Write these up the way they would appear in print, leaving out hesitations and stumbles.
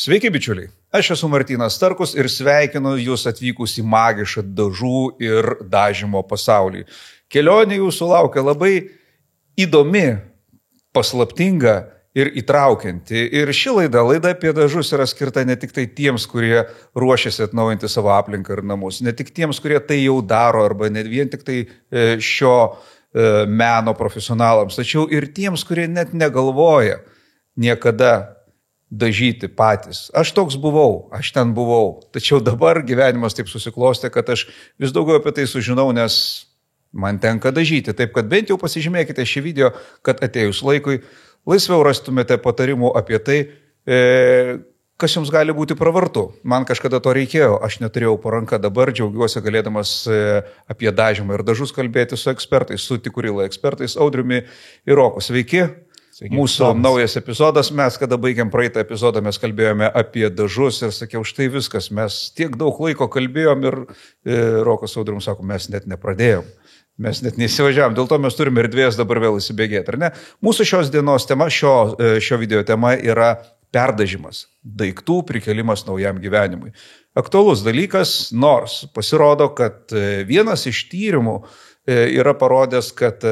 Sveiki, bičiuliai. Aš esu Martynas Starkus ir sveikinu jūs atvykus į magišką dažų ir dažymo pasaulį. Kelionė jūsų laukia labai įdomi, paslaptinga ir įtraukianti. Ir ši laida apie dažus yra skirta ne tik tai tiems, kurie ruošiasi atnaujinti savo aplinką ir namus, ne tik tiems, kurie tai jau daro, arba ne vien tik tai šio meno profesionalams, tačiau ir tiems, kurie net negalvoja niekada dažyti patys. Aš toks buvau, aš ten buvau, tačiau dabar gyvenimas taip susiklostė, kad aš vis daugiau apie tai sužinau, nes man tenka dažyti. Taip kad bent jau pasižymėkite šį video, kad atėjus laikui laisviau rastumėte patarimų apie tai, kas jums gali būti pravartu. Man kažkada to reikėjo, aš neturėjau po ranka, dabar džiaugiuosi galėdamas apie dažymą ir dažus kalbėti su ekspertais, su Tikurila ekspertais, Audriumi ir Roku. Sveiki. Mūsų naujas epizodas, mes kada baigėm praeitą epizodą, mes kalbėjome apie dažus ir sakiau, štai viskas, mes tiek daug laiko kalbėjom ir Rokas Audrium sako, mes net nepradėjom, mes net neįsivažiavom, dėl to mes turime erdvės dabar vėl įsibėgėti, ar ne? Mūsų šios dienos tema, šio video tema yra perdažymas, daiktų prikelimas naujam gyvenimui. Aktualus dalykas, nors pasirodo, kad vienas iš tyrimų yra parodęs, kad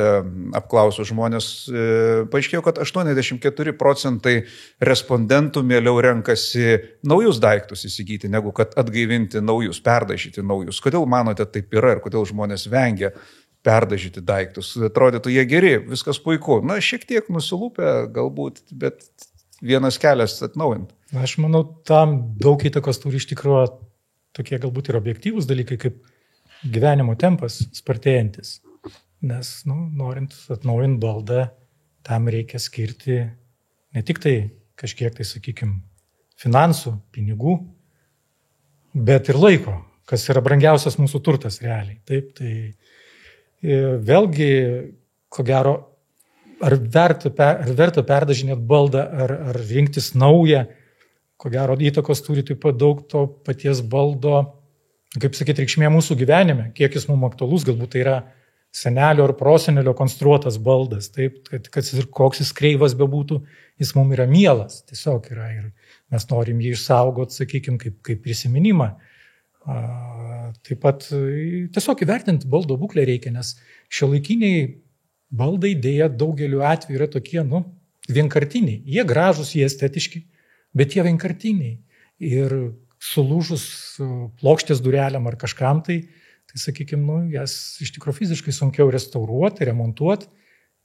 apklausų žmonės paaiškėjo, kad 84% respondentų mieliau renkasi naujus daiktus įsigyti, negu kad atgaivinti naujus, perdažyti naujus. Kodėl manote taip yra ir kodėl žmonės vengia perdažyti daiktus? Atrodytų jie geri, viskas puiku. Na, šiek tiek nusilūpę galbūt, bet vienas kelias atnaujint. Aš manau, tam daug įtakos turi iš tikrųjų tokie galbūt ir objektyvūs dalykai, kaip gyvenimo tempas spartėjantis, nes norint atnaujinti baldą, tam reikia skirti ne tik tai kažkiek tai, sakykime, finansų, pinigų, bet ir laiko, kas yra brangiausias mūsų turtas realiai. Taip, tai vėlgi, ko gero, ar verta perdažinėti baldą, ar rinktis naują, ko gero įtakos turi taip pat daug to paties baldo, kaip sakyti, reikšmė mūsų gyvenime, kiek jis mums aktualus, galbūt tai yra senelio ar prosenelio konstruotas baldas, taip, kad ir koks jis kreivas bebūtų, jis mums yra mielas, tiesiog yra ir mes norim jį išsaugoti, sakykime, kaip prisiminimą. Taip pat tiesiog įvertinti baldo būklę reikia, nes šiuolaikiniai baldai dėja daugeliu atveju yra tokie, vienkartiniai. Jie gražus, jie estetiški, bet jie vienkartiniai. Ir sulūžus plokštės dureliam ar kažkam tai sakykime, jas iš tikrųjų fiziškai sunkiau restauruoti, remontuoti,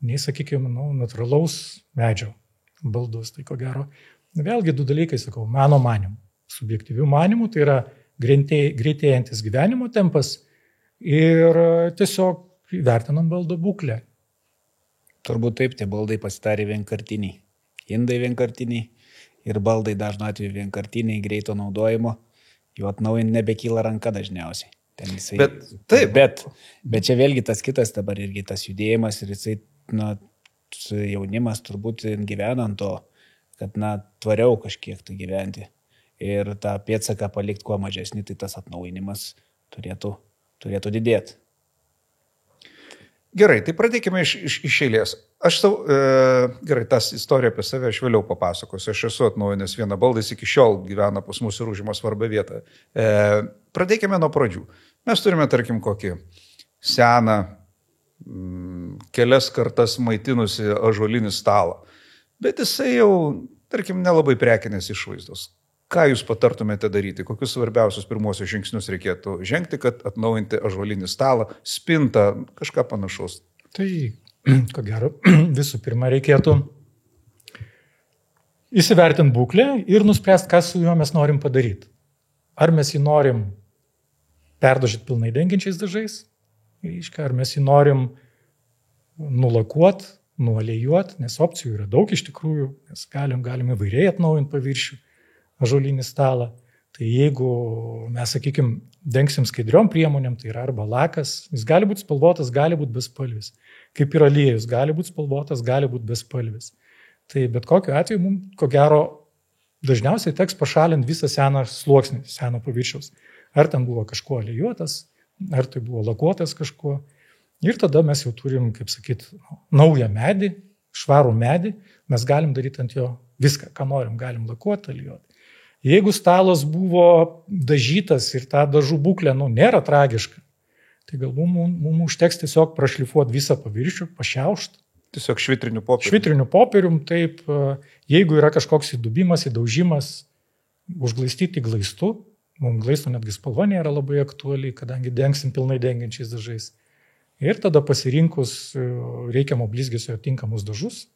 nei, sakykime, natūralaus medžio baldus. Tai ko gero, vėlgi du dalykai, sakau, mano manimu. Subjektyvių manimų, tai yra greitėjantis gyvenimo tempas ir tiesiog įvertinam baldo būklę. Turbūt taip, tie baldai pasidarė vienkartiniai. Indai vienkartiniai. Ir baldai dažnu atveju vienkartiniai, greito naudojimo, jų atnaujinti nebekyla ranka dažniausiai. Bet čia vėlgi tas kitas dabar irgi tas judėjimas ir jisai, jaunimas turbūt gyvenant to, kad, tvariau kažkiek tai gyventi. Ir tą pėdsaką palikti kuo mažesnį, tai tas atnaujinimas turėtų didėti. Gerai, tai pradėkime iš eilės. Gerai, tas istorija apie save aš vėliau papasakosiu. Aš esu atnaujinęs vieną baldą, jis iki šiol gyvena pas mus ir užima svarbią vietą. Pradėkime nuo pradžių. Mes turime, tarkim, kokį seną, kelias kartas maitinusi ąžuolinį stalą. Bet jisai jau, tarkim, nelabai prekinės išvaizdos. Ką jūs patartumėte daryti? Kokius svarbiausius pirmosius žingsnius reikėtų žengti, kad atnaujinti ąžuolinį stalą, spintą, kažką panašaus? Tai, ko gero, visų pirma reikėtų įsivertinti būklę ir nuspręsti, ką su juo mes norim padaryti. Ar mes jį norim perdažyti pilnai dengiančiais dažais, ar mes jį norim nulakuoti, nualėjuoti, nes opcijų yra daug iš tikrųjų, nes galim įvairiai atnaujinti paviršių ąžuolinį stalą. Tai jeigu mes, sakykime, dengsim skaidriom priemonėm, tai yra arba lakas, jis gali būti spalvotas, gali būti bespalvis. Kaip ir aliejus, gali būti spalvotas, gali būti bespalvis. Tai bet kokiu atveju mums, ko gero, dažniausiai teks pašalinti visą seną sluoksnį, seno paviršiaus. Ar ten buvo kažkuo alijuotas, ar tai buvo lakuotas kažkuo. Ir tada mes jau turim, kaip sakyti, naują medį, švarų medį, mes galim daryti ant jo viską, ką norim, galim lakuoti, alijuoti. Jeigu stalas buvo dažytas ir ta dažų būklė nėra tragiška, tai galbūt mums užteks tiesiog prašlifuoti visą paviršių, pašiaušti. Tiesiog švitrinių popierių. Švitrinių popierium, taip, jeigu yra kažkoks įdubimas, įdaužimas, užglaistyti glaistu. Mums glaisto netgi spalva nėra labai aktuali, kadangi dengsim pilnai dengiančiais dažais. Ir tada pasirinkus reikiamo blizgesio tinkamus dažus,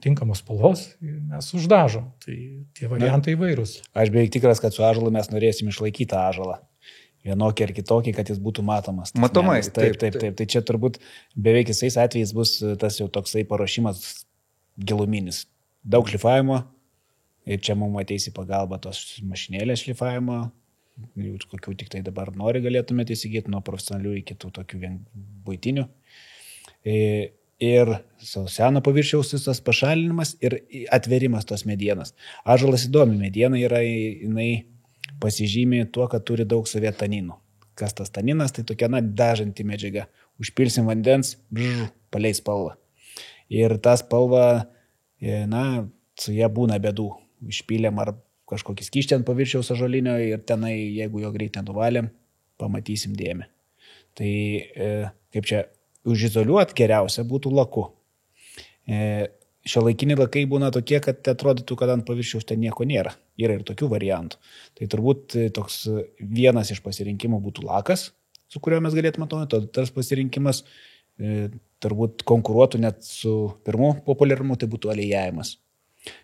tinkamos spalvos, mes uždažom. Tai tie variantai įvairūs. Aš beveik tikras, kad su ąžuolu mes norėsim išlaikyti ąžuolą. Vienokį ar kitokį, kad jis būtų matomas. Matomai. Taip. Tai čia turbūt beveik visais atvejais bus tas jau toksai paruošimas giluminis. Daug šlifavimo ir čia mums ateis į pagalbą tos mašinėlės šlifavimo, kokių tik tai dabar nori galėtumėte įsigyti, nuo profesionalių iki tų tokių buitinių. Ir seno paviršiaus visas pašalinimas ir atverimas tos medienos. Ąžuolas įdomi mediena yra, jinai pasižymė tuo, kad turi daug savie taninų. Kas tas taninas, tai tokia dažanti medžiaga. Užpilsim vandens, paleis spalvą. Ir ta spalva, su ją būna bėdų. Išpylėm ar kažkokį skystį ant paviršiaus ąžuolinio ir tenai, jeigu jo greit nenuvalėm, pamatysim dėmę. Tai kaip čia, užizoliuot geriausia būtų laku. Šiuolaikiniai lakai būna tokie, kad atrodytų, kad ant paviršiaus ten nieko nėra. Yra ir tokių variantų. Tai turbūt toks vienas iš pasirinkimų būtų lakas, su kuriuo mes galėtume to. Tas pasirinkimas turbūt konkuruotų net su pirmu populiarumu, tai būtų alėjavimas.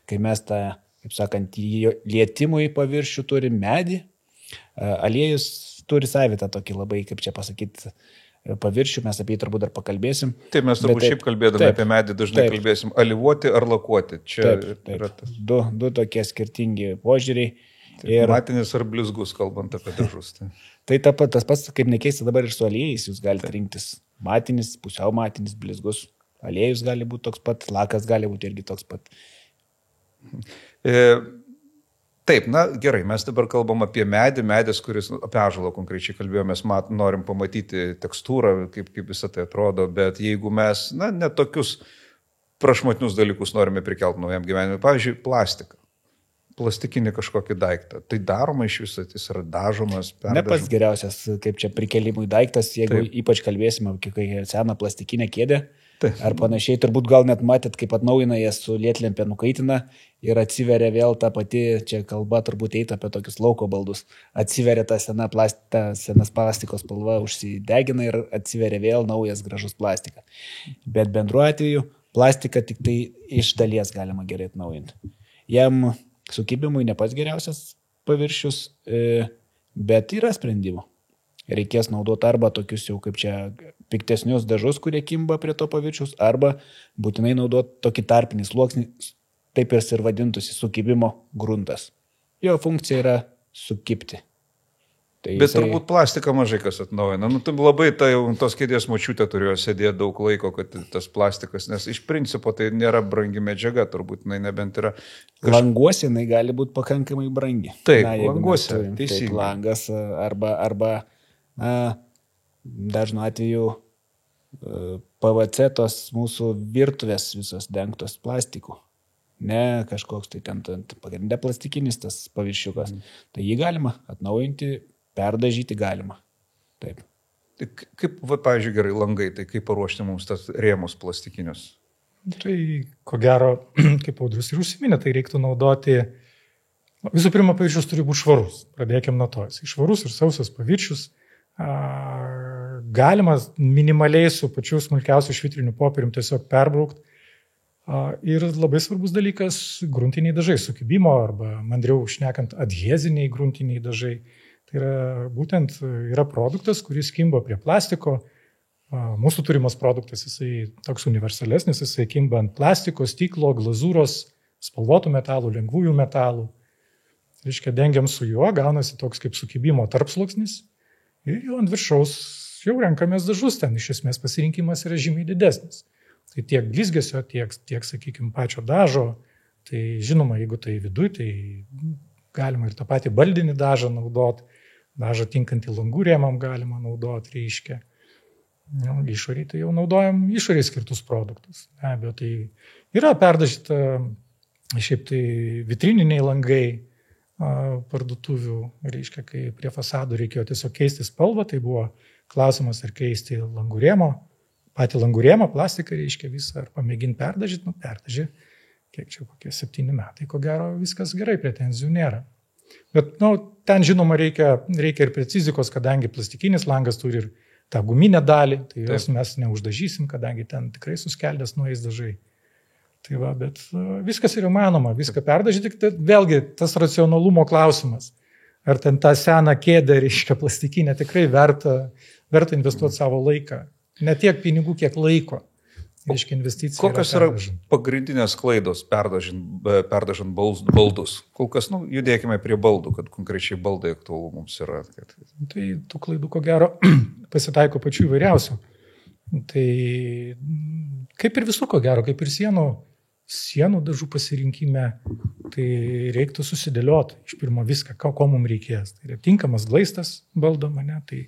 Kai mes tą, kaip sakant, lietimui paviršių turi medį, aliejus turi savitą tokį labai, kaip čia pasakyti, paviršių, mes apie jį turbūt dar pakalbėsim. Taip, mes turbūt šiaip kalbėdami apie medį dažnai kalbėsim, alyvuoti ar lakuoti. Čia yra tas. Du tokie skirtingi požiūriai. Ir matinis ar blizgus, kalbant apie dažus. Tai tas pats, kaip nekeista dabar ir su aliejais, jūs galite rinktis matinis, pusiau matinis, blizgus. Aliejus gali būti toks pat, lakas gali būti irgi toks pat. Taip, gerai, mes dabar kalbam apie medis, kuris, apie ąžuolą konkrečiai kalbėjome, mes norim pamatyti tekstūrą, kaip visą tai atrodo, bet jeigu mes, ne tokius prašmatnius dalykus norime prikelti naujam gyvenimui, pavyzdžiui, plastikinį kažkokį daiktą, tai daroma iš viso, jis yra dažomas, perdažomas. Ne pats geriausias, kaip čia prikelimui daiktas, jeigu ypač kalbėsime apie seną plastikinę kėdę, ar panašiai, turbūt gal net matėt, kaip atnaujina jas su lietlempė nukaitina ir atsiveria vėl ta pati, čia kalba turbūt eita apie tokius lauko baldus, atsiveria ta senas plastikos spalva, užsidegina ir atsiveria vėl naujas gražus plastikas. Bet bendru atveju plastiką tik tai iš dalies galima gerai atnaujinti. Jam sukibimui ne pats geriausias paviršius, bet yra sprendimų. Reikės naudoti arba tokius jau kaip čia piktesnius dažus, kurie kimba prie to paviršiaus, arba būtinai naudoti tokį tarpinį sluoksnį, taip ir vadintųsi sukibimo gruntas. Jo funkcija yra sukibti. Bet turbūt plastiką mažai kas atnaujina. Tai labai tos kėdės močiutė turėjo sėdėti daug laiko, kad tas plastikas, nes iš principo tai nėra brangi medžiaga, turbūt nebent yra. Languose jinai gali būti pakankamai brangi. Taip, languose. Taip, langas arba dažnu atveju PVC tos mūsų virtuvės visos dengtos plastikų. Ne kažkoks tai ten pagrindė plastikinis tas paviršiukas. Tai jį galima atnaujinti, perdažyti galima. Taip. Kaip, pavyzdžiui, gerai langai, tai kaip paruošti mums tas rėmus plastikinius? Tai ko gero, kaip Audrius ir užsiminė, tai reiktų naudoti, visų pirma, paviršius turi būti švarus. Pradėkime nuo to. Švarus ir sausas paviršius. Galima minimaliai su pačiu smulkiausiu švitriniu popierium tiesiog perbraukti. Ir labai svarbus dalykas - gruntiniai dažai, sukibimo arba mandriau šnekant adheziniai gruntiniai dažai. Tai yra produktas, kuris kimba prie plastiko. Mūsų turimas produktas, jisai toks universalesnis, jisai kimba ant plastiko, stiklo, glazūros, spalvotų metalų, lengvųjų metalų. Reiškia, dengiam su juo, gaunasi toks kaip sukibimo tarpsluoksnis. Ir jau ant viršaus jau renkamės dažus, ten iš esmės pasirinkimas yra žymiai didesnis. Tai tiek blizgesio, tiek sakykime, pačio dažo. Tai žinoma, jeigu tai viduj, tai galima ir tą patį baldinį dažą naudoti. Dažą tinkantį langų rėmam galima naudoti, reiškia. Išoriai tai jau naudojam išoriai skirtus produktus. Be abejo, tai yra perdažyta, šiaip tai vitrininiai langai, parduotuvių, reiškia, kai prie fasadų reikėjo tiesiog keisti spalvą, tai buvo klausimas, ar keisti patį langurėmą, plastiką reiškia visą, ar pamėginti perdažyti, perdažyti, kiek čia kokie 7 metai, ko gero viskas gerai, pretenzijų nėra. Bet, ten žinoma reikia ir precizikos, kadangi plastikinis langas turi ir tą guminę dalį, tai jos mes neuždažysim, kadangi ten tikrai suskeldęs nueis dažai. Tai va, bet viskas yra įmanoma, viską perdažyti, tik vėlgi tas racionalumo klausimas. Ar ten tą seną kėdę, reiškia, plastikinę, tikrai verta investuoti savo laiką. Ne tiek pinigų, kiek laiko. Reiškia, investicija. Kokios yra pagrindinės klaidos perdažant baldus? Kol kas, judėkime prie baldų, kad konkrečiai baldai aktualu mums yra. Tai tų klaidų, ko gero, pasitaiko pačių įvairiausių. Tai kaip ir visur, ko gero, kaip ir sienų dažų pasirinkime, tai reiktų susidėlioti iš pirmo viską, ko mums reikės. Tai yra tinkamas glaistas baldom, ne? Tai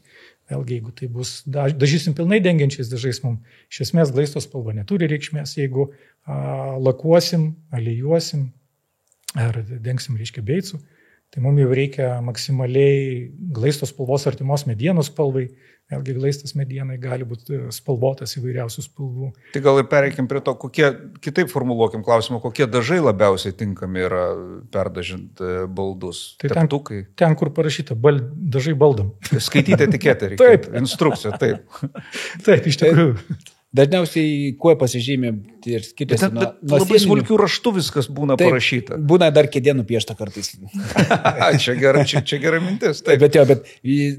vėlgi, jeigu tai bus dažysim pilnai dengiančiais dažais, mums iš esmės glaisto spalva neturi reikšmės. Jeigu lakuosim, alijuosim ar dengsim, reiškia, beicų, tai mums jau reikia maksimaliai glaisto spalvos artimos medienos spalvai. Vėlgi glaistas medienai gali būti spalvotas įvairiausių spalvų. Tai gal ir pereikim prie to, kitaip formuluokim klausimą, kokie dažai labiausiai tinkami yra perdažint baldus. Tai ten, kur parašyta dažai baldam. Skaityti etiketę reikia. Taip. Instrukciją, taip. Taip, iš tikrųjų. Dažniausiai kuo pasižymė ir skiriasi nuo labai smulkių raštų viskas būna parašyta. Būna dar kėdė nupiešta kartais. Čia gera mintis. Taip. Bet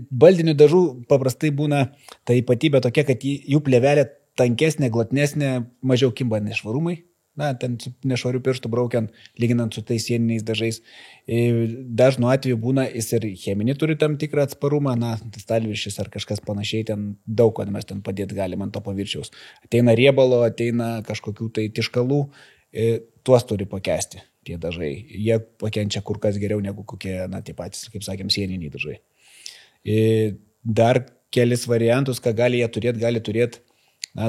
baldinių dažų paprastai būna ta ypatybė tokia, kad jų plėvelė tankesnė, glotnesnė, mažiau kimba nešvarumai. Ten nešvarių pirštų braukiant, lyginant su tais sieniniais dažais. Dažnu atveju būna, jis ir cheminį turi tam tikrą atsparumą, stalviršis ar kažkas panašiai, ten daug, kad mes ten padėti galime ant to paviršiaus. Ateina riebalo, ateina kažkokių tai tiškalų, tuos turi pakęsti tie dažai. Jie pakenčia kur kas geriau negu kokie, tie patys, kaip sakėm, sieniniai dažai. Dar kelis variantus, ką gali turėti,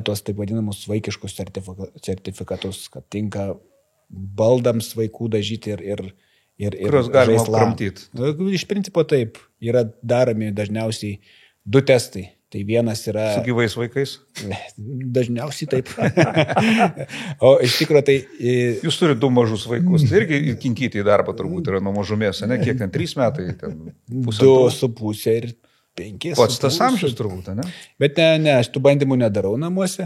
tuos taip vadinamus vaikiškus sertifikatus, kad tinka baldams vaikų dažyti ir kurios galima kramtyti. Iš principo taip, yra daromi dažniausiai 2 testai. Tai vienas yra... Su gyvais vaikais? Dažniausiai taip. O iš tikrųjų tai... Jūs turite 2 mažus vaikus, tai irgi kinkyti į darbą turbūt yra nuo mažumės, ne? Kiek ten 3 metai? 2,5 ir 5. Pats tas amžius turbūt, ne? Bet ne, aš tų bandymų nedarau namuose,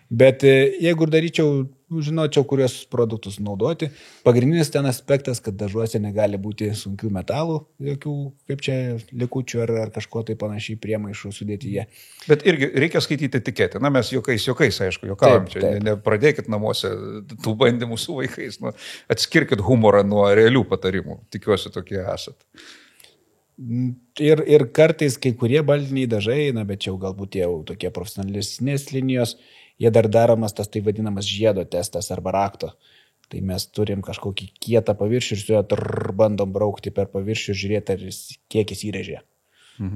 bet jeigu daryčiau, žinočiau, kurios produktus naudoti. Pagrindinis ten aspektas, kad dažuose negali būti sunkių metalų, jokių, kaip čia, likučių ar kažko tai panašiai priemaišų sudėtyje. Bet irgi reikia skaityti etiketę. Mes juokais, aišku, juokavom čia. Nepradėkit namuose tų bandymų su vaikais. Atskirkit humorą nuo realių patarimų. Tikiuosi tokie esat. Ir kartais kai kurie baldiniai dažai, bet čia galbūt jau tokie profesionalesnės linijos, jie dar daromas tas tai vadinamas žiedo testas arba rakto. Tai mes turim kažkokį kietą paviršių ir su juo bandom braukti per paviršių, žiūrėti, ar kiek jis įrėžė.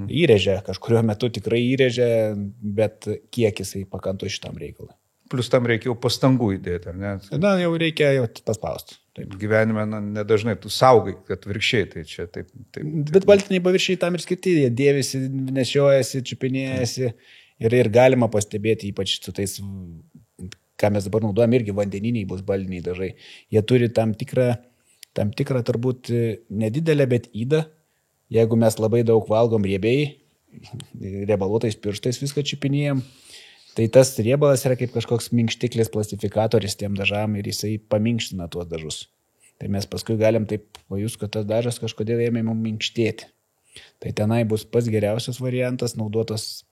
Įrėžė, kažkurio metu tikrai įrėžė, bet kiek jisai pakantų šitam reikalui. Plus tam reikia jau pastangų įdėti, ar ne? Jau reikia jau paspausti. Taip. Gyvenime nedažnai tu saugai, kad virkščiai, tai čia taip. Bet baltiniai paviršiai tam ir skirti, jie dėvisi, nešiojasi, čiupinėjasi ir galima pastebėti, ypač su tais, ką mes dabar naudojam, irgi vandeniniai bus baldiniai dažai. Jie turi tam tikrą turbūt nedidelę, bet įdą. Jeigu mes labai daug valgom riebiai, riebaluotais pirštais viską čiupinėjam, tai tas riebalas yra kaip kažkoks minkštiklis plastifikatorius tiem dažam ir jisai paminkština tuos dažus. Tai mes paskui galim taip pajus, kad tas dažas kažkodėl ėmė mums minkštėti. Tai tenai bus pats geriausias variantas naudotas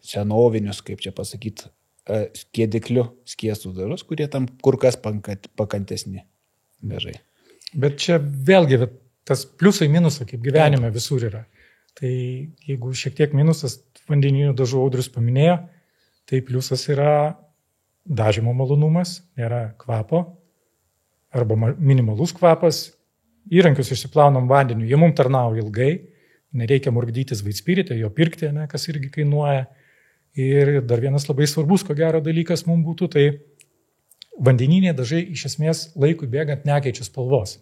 senovinius, kaip čia pasakyti, skiedikliu skiestus dažus, kurie tam kur kas pakantesni dažai. Bet čia vėlgi tas pliusai minusai, kaip gyvenime visur yra. Tai jeigu šiek tiek minusas vandeninių dažų Audrius paminėjo, tai pliusas yra dažymo malonumas, nėra kvapo arba minimalus kvapas. Įrankius išsiplaunam vandeniu, jie mums tarnauja ilgai, nereikia murkdytis vaitspirite, jo pirkti, kas irgi kainuoja. Ir dar vienas labai svarbus, ko gero dalykas mums būtų, tai vandeniniai dažai iš esmės laikui bėgant nekeičia spalvos.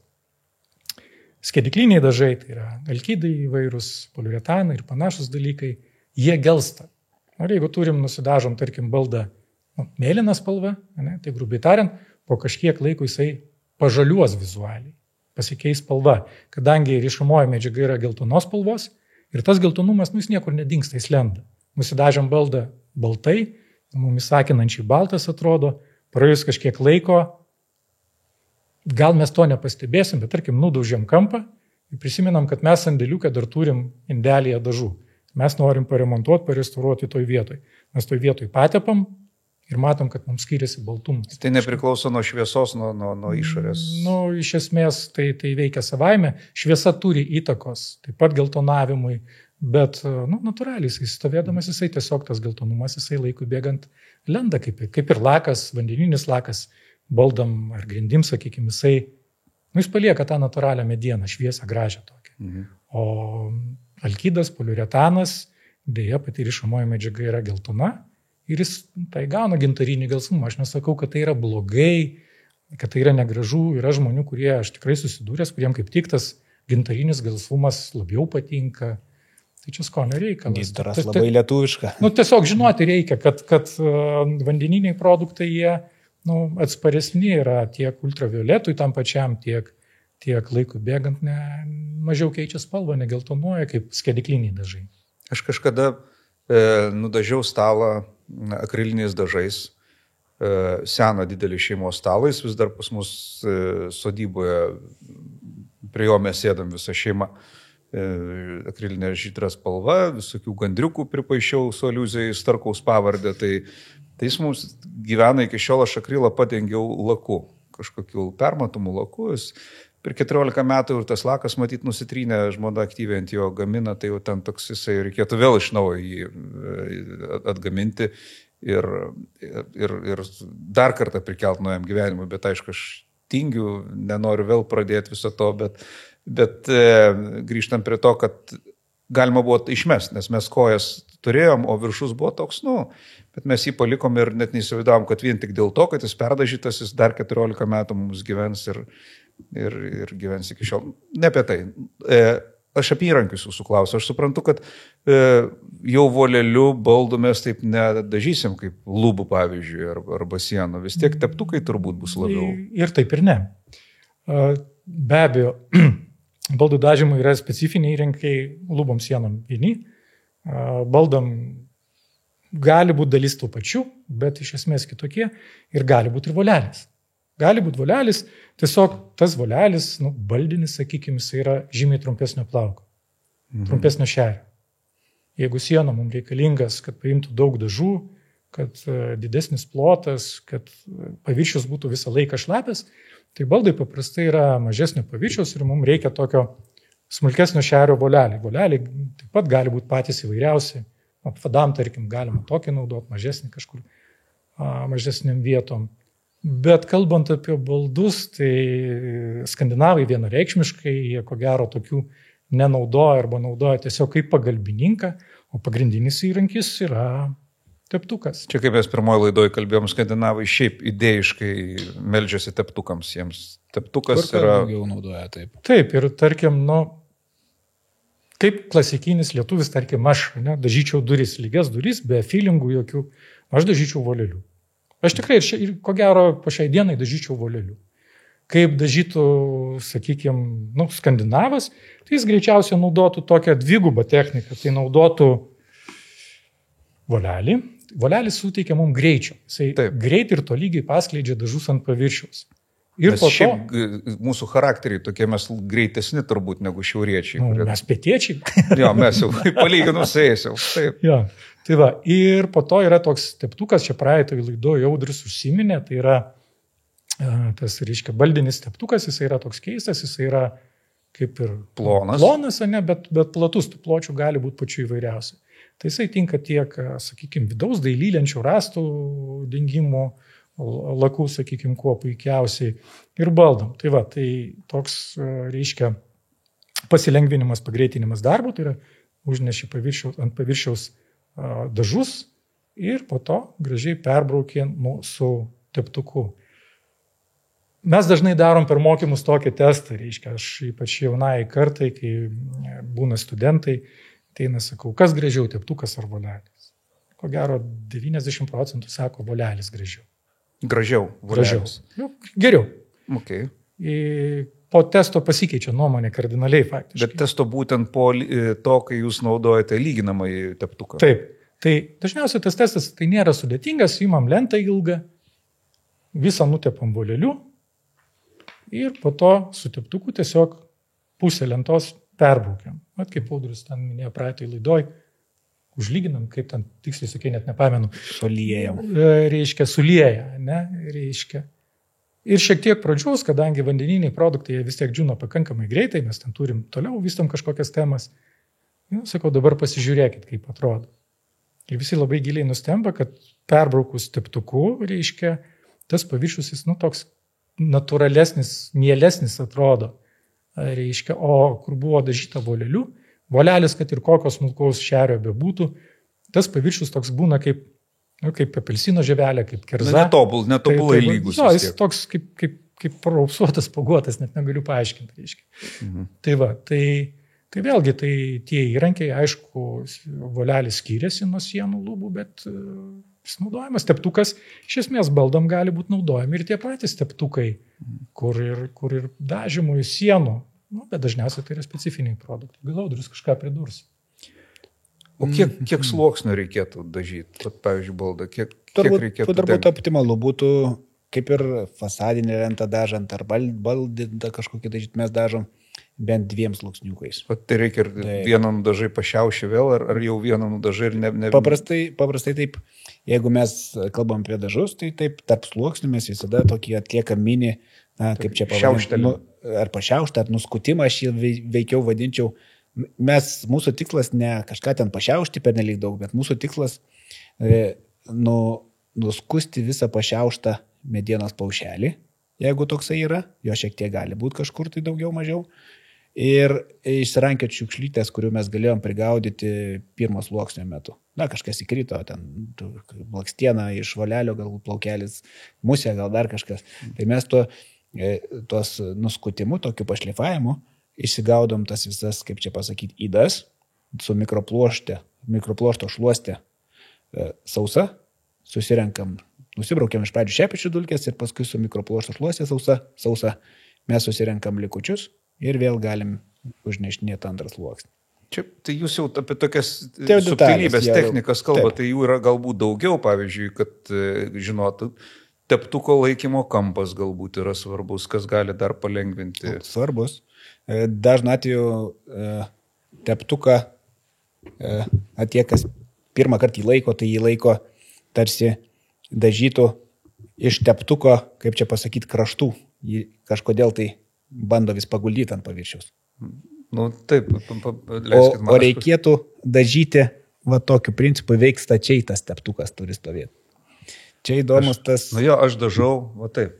skedikliniai dažai, tai yra alkydai įvairūs, poliuretanai ir panašus dalykai, jie gelsta. Ar jeigu turim, nusidažom, tarkim, baldą mėlyną spalvą, tai grubiai tariant, po kažkiek laiko jisai pažaliuos vizualiai, pasikeis spalva, kadangi rišamoji medžiaga yra geltonos spalvos ir tas geltonumas, jis niekur nedingsta, jis lenda. Nusidažom baldą baltai, mums sakinančiai baltas atrodo, praėjus kažkiek laiko, gal mes to nepastebėsim, bet tarkim, nudaužėm kampą ir prisiminam, kad mes sandėliukę dar turim indelėje dažų. Mes norim paremontuoti, parestauruoti toj vietoj. Mes toj vietoj patepam ir matom, kad mums skiriasi baltumas. Tai nepriklauso nuo šviesos, nuo išorės. Iš esmės tai veikia savaime. Šviesa turi įtakos, taip pat geltonavimui, bet natūraliai jisai stovėdamas, jisai tiesiog tas geltonumas, jisai laikui bėgant lenda, kaip ir lakas, vandeninis lakas, baldam ar grindim, sakykime, jis palieka tą natūralią medieną, šviesą, gražią tokią. O alkydas, poliuretanas, dėja pati rišamoji medžiaga yra geltona ir jis tai gauna gintarinį gelsvumą. Aš nesakau, kad tai yra blogai, kad tai yra negražu, yra žmonių, kurie aš tikrai susidūręs, kuriem kaip tik tas gintarinis gelsvumas labiau patinka. Tai čia skonio reikalas. Gintaras labai lietuviška. Tiesiog žinoti reikia, kad vandeniniai produktai jie atsparesni yra tiek ultravioletui tam pačiam, tiek laikui bėgant mažiau keičia spalvą, negeltonuoja kaip skedikliniai dažai. Aš kažkada nudažiau stalą akriliniais dažais, seną didelį šeimos stalą, jis vis dar pas mus sodyboje, prie jo mes sėdam visą šeimą. Akrilinė žydra spalva, visokių gandriukų pripaišiau su aliuzija į Starkaus pavardę, tai jis mums gyvena iki šiol, aš akrilą padengiau laku, kažkokiu permatomu laku, jis per 14 metų ir tas lakas, matyt, nusitrynė, žmona aktyviai ant jo gamina, tai jau ten toks jisai reikėtų vėl iš naujo jį atgaminti ir dar kartą prikelt naujam gyvenimui, bet aišku, aš tingiu, nenoriu vėl pradėti viso to, bet grįžtam prie to, kad galima buvo išmesti, nes mes kojas turėjom, o viršus buvo toks, bet mes jį palikom ir net neįsivaizdavom, kad vien tik dėl to, kad jis perdažytas, jis dar 14 metų mums gyvens ir gyvens iki šiol. Ne apie tai. Aš apie įrankius jūsų klausiu. Aš suprantu, kad jau voleliu baldų mes taip nedažysim kaip lubų, pavyzdžiui, arba sienų. Vis tiek teptukai turbūt bus labiau. Ir taip ir ne. Be abejo, baldų dažymui yra specifiniai įrankiai lubom sienom vieni. Baldam gali būti dalis tų pačių, bet iš esmės kitokie ir gali būti ir volelis. Gali būti volelis, tiesiog tas volelis, baldinis, sakykime, jis yra žymiai trumpesnio plauko, trumpesnio šerio. Jeigu siena mums reikalingas, kad paimtų daug dažų, kad didesnis plotas, kad paviršius būtų visą laiką šlapias, tai baldai paprastai yra mažesnio paviršiaus ir mums reikia tokio smulkesnio šerio volelį. Voleliai taip pat gali būti patys įvairiausi. Apvadam, tarkim, galima tokį naudoti, mažesnį kažkur, mažesniam vietom. Bet kalbant apie baldus, tai skandinavai vienareikšmiškai, jie ko gero tokių nenaudoja arba naudoja tiesiog kaip pagalbininką, o pagrindinis įrankis yra teptukas. Čia kaip mes pirmoje laidoje kalbėjom, skandinavai šiaip idėjiškai meldžiasi teptukams, jiems teptukas yra... daugiau naudoja taip. Taip, ir tarkim, kaip klasikinis lietuvis, tarkim, aš dažyčiau duris, lygias duris, be feelingų jokių, aš dažyčiau voleliu. Aš tikrai ir ko gero po šiai dienai dažyčiau voleliu. Kaip dažytų, sakykime, skandinavas, tai jis greičiausiai naudotų tokią dvigubą techniką, tai naudotų volelį. Volelis suteikia mums greičio. Jisai greit ir tolygiai paskleidžia dažus ant paviršiaus. Ir mes šiaip mūsų charakteriai tokie mes greitesni turbūt negu šiauriečiai. Mes pietiečiai. Jo, mes jau palyginus eisiau. Taip. Jo. Tai va, ir po to yra toks teptukas, čia praeitoj laidoje Audrius užsiminė, tai yra tas, reiškia, baldinis teptukas, jis yra toks keistas, jis yra kaip ir plonas, bet platus, tų pločių gali būti pačių įvairiausių. Tai jisai tinka tiek, sakykime, vidaus dailylenčių, rastų dingimo, lakų, sakykime, kuo puikiausiai ir baldam. Tai va, tai toks, reiškia, pasilengvinimas, pagreitinimas darbo, tai yra užneši ant paviršiaus dažus ir po to gražiai perbraukė su teptuku. mes dažnai darom per mokymus tokį testą, reiškia, aš ypač jaunai kartai, kai būna studentai, tai nesakau, kas gražiau, teptukas ar volelis. Ko gero, 90% sako, volelis gražiau. Gražiau. Volelis. Geriau. Okay. Po testo pasikeičia nuomonė kardinaliai faktiškai. Bet testo būtent po to, kai jūs naudojate lyginamąjį teptuką. Taip. Tai dažniausiai tas testas tai nėra sudėtingas, imam lentą ilgą, visą nutepam voleliu ir po to su teptuku tiesiog pusę lentos perbraukiam. Vat kaip Audrius ten minėjo praeitoj laidoj, užlyginam, kaip ten tiksliai sakai, net nepamenu. Suliejam. Reiškia, sulieja, ne? Reiškia. Ir šiek tiek pradžios, kadangi vandeniniai produktai vis tiek džiūna pakankamai greitai, mes ten turim toliau vystom kažkokias temas. Sakau, dabar pasižiūrėkit, kaip atrodo. Ir visi labai giliai nustemba, kad perbraukus teptuku, reiškia, tas paviršius jis, toks natūralesnis, mielesnis atrodo. Reiškia, o kur buvo dažyta voleliu, volelis, kad ir kokios smulkaus šerio bebūtų, tas paviršius toks būna kaip apelsino žievelė, kaip kerza. Netobulai lygus. Jo, jis toks kaip paraupsuotas, paguotas, net negaliu paaiškinti. Reiškia. Tai vėlgi, tai tie įrankiai, aišku, volelis skiriasi nuo sienų lubų, bet jis naudojamas. Teptukas, iš esmės, baldam gali būti naudojami ir tie patys teptukai, kur ir dažymui sienų, bet dažniausiai tai yra specifiniai produktai. Gal Audrius kažką pridurs. O kiek sluoksnių reikėtų dažyti? Pavyzdžiui, baldą, kiek reikėtų? Turbūt optimalu būtų, kaip ir fasadinę lentą dažant, ar baldintą kažkokį dažyti mes dažom, bent 2 sluoksniukais. O tai reikia ir vieną nudažai pašiaušį vėl, ar jau vieną nudažai ir ne... Paprastai taip, jeigu mes kalbam apie dažus, tai taip, tarp sluoksnių mes visada tokį atliekam mini, kaip čia pavadinti, ar pašiauštą, ar nuskutimą, aš jį veikiau vadinčiau. Mūsų tikslas ne kažką ten pašiaušti per nelik daug, bet mūsų tikslas nuskusti visą pašiauštą medienos paušelį, jeigu toksai yra, jo šiek tiek gali būti kažkur tai daugiau mažiau. Ir išsirankiot šiukšlytės, kurių mes galėjom prigaudyti pirmo sluoksnio metu. Kažkas įkrito, ten blakstiena iš volelio, galbūt plaukelis, musė, gal dar kažkas. Tai mes tuos nuskutimu, tokiu pašlifavimu, išsigaudom tas visas, kaip čia pasakyti, įdas su mikropluošto šluostė sausa, susirenkam, nusibraukiam iš pradžių šepečių dulkės ir paskui su mikropluošto šluostė sausa mes susirenkam likučius ir vėl galim užnešinėti antrą sluoksnį. Čia, tai jūs jau apie tokias subtilybės technikas kalbate, tai jų yra galbūt daugiau, pavyzdžiui, kad žinotų, teptuko laikymo kampas galbūt yra svarbus, kas gali dar palengvinti. Svarbus. Dažnu atveju teptuką atiekas pirmą kartą į laiko, tai jį laiko tarsi dažytų iš teptuko, kaip čia pasakyti, kraštų. Jį kažkodėl tai bando vis paguldyti ant paviršiaus. Taip, leiskit man. O reikėtų dažyti, va tokiu principu, veiks stačiai tas teptukas turi stovėti. Čia įdomus tas... aš dažau, va taip.